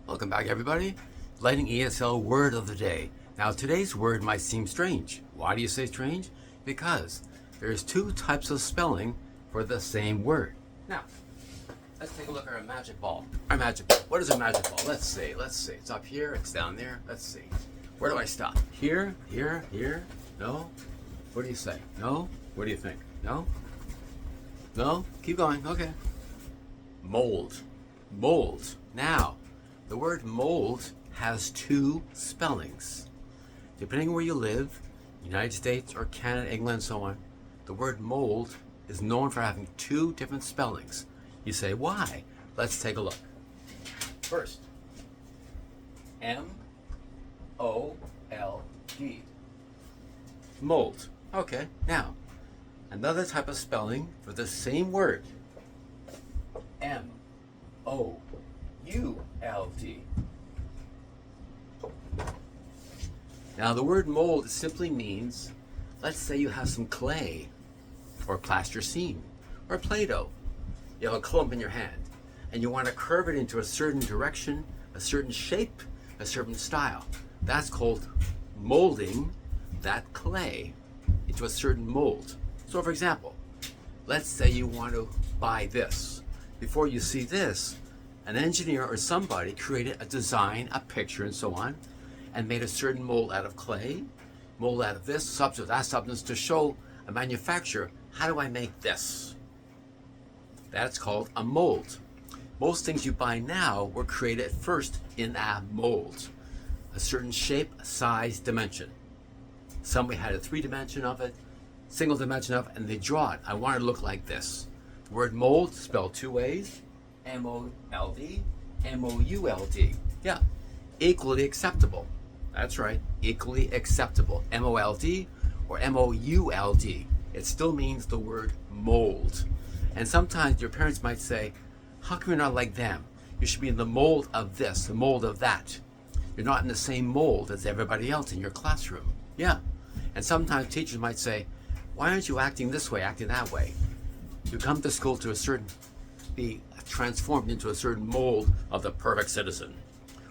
Welcome back, everybody. Lighting ESL word of the day. Now, today's word might seem strange. Why do you say strange? Because there's two types of spelling for the same word. Now, let's take a look at our magic ball. Our magic ball. What is a magic ball? Let's see. It's up here. It's down there. Let's see. Where do I stop? Here, here, here. No? What do you say? No? What do you think? No? No? Keep going. Okay. Mold. Mold. Now, the word mold has two spellings. Depending where you live, United States or Canada, England, and so on, the word mold is known for having two different spellings. You say, why? Let's take a look. First, M-O-L-D. Mold. Okay, now, another type of spelling for the same word. M-O-U-L-D. Now, the word mold simply means, let's say you have some clay or plasticine or Play-Doh. You have a clump in your hand and you want to curve it into a certain direction, a certain shape, a certain style. That's called molding that clay into a certain mold. So, for example, let's say you want to buy this. Before you see this, an engineer or somebody created a design, a picture, and so on, and made a certain mold out of clay, mold out of this substance, that substance, to show a manufacturer, how do I make this? That's called a mold. Most things you buy now were created first in a mold. A certain shape, size, dimension. Somebody had a 3-dimension of it, single dimension of it, and they draw it. I want it to look like this. The word mold spelled two ways. M-O-L-D, M-O-U-L-D. Yeah, equally acceptable. That's right, equally acceptable. M-O-L-D or M-O-U-L-D. It still means the word mold. And sometimes your parents might say, how come you're not like them? You should be in the mold of this, the mold of that. You're not in the same mold as everybody else in your classroom. Yeah, and sometimes teachers might say, why aren't you acting this way, acting that way? You come to school to be transformed into a certain mold of the perfect citizen,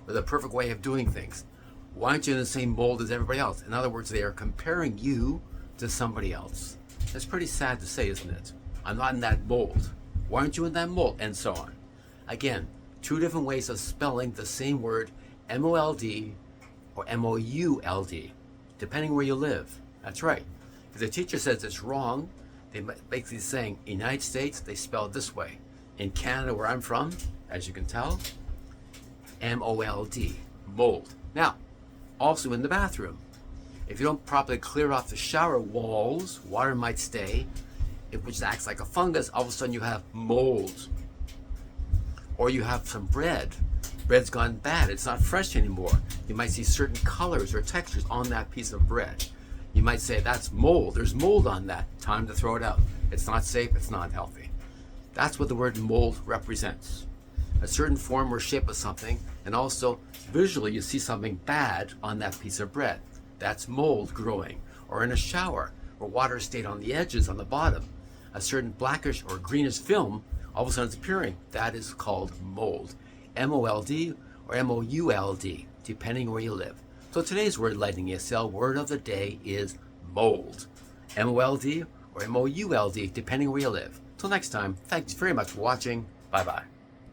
with a perfect way of doing things. Why aren't you in the same mold as everybody else? In other words, they are comparing you to somebody else. That's pretty sad to say, isn't it? I'm not in that mold. Why aren't you in that mold? And so on. Again, two different ways of spelling the same word, M-O-L-D or M-O-U-L-D, depending where you live. That's right. If the teacher says it's wrong, they're basically saying, in the United States, they spell it this way. In Canada, where I'm from, as you can tell, M-O-L-D, mold. Now, also in the bathroom, if you don't properly clear off the shower walls, water might stay, which acts like a fungus. All of a sudden you have mold. Or you have some bread. Bread's gone bad. It's not fresh anymore. You might see certain colors or textures on that piece of bread. You might say, that's mold. There's mold on that. Time to throw it out. It's not safe. It's not healthy. That's what the word mold represents. A certain form or shape of something, and also visually you see something bad on that piece of bread. That's mold growing. Or in a shower, where water stayed on the edges, on the bottom. A certain blackish or greenish film, all of a sudden it's appearing. That is called mold. M-O-L-D or M-O-U-L-D, depending where you live. So today's word lighting ESL word of the day is mold. M-O-L-D or M-O-U-L-D, depending where you live. Till next time, thanks very much for watching. Bye-bye.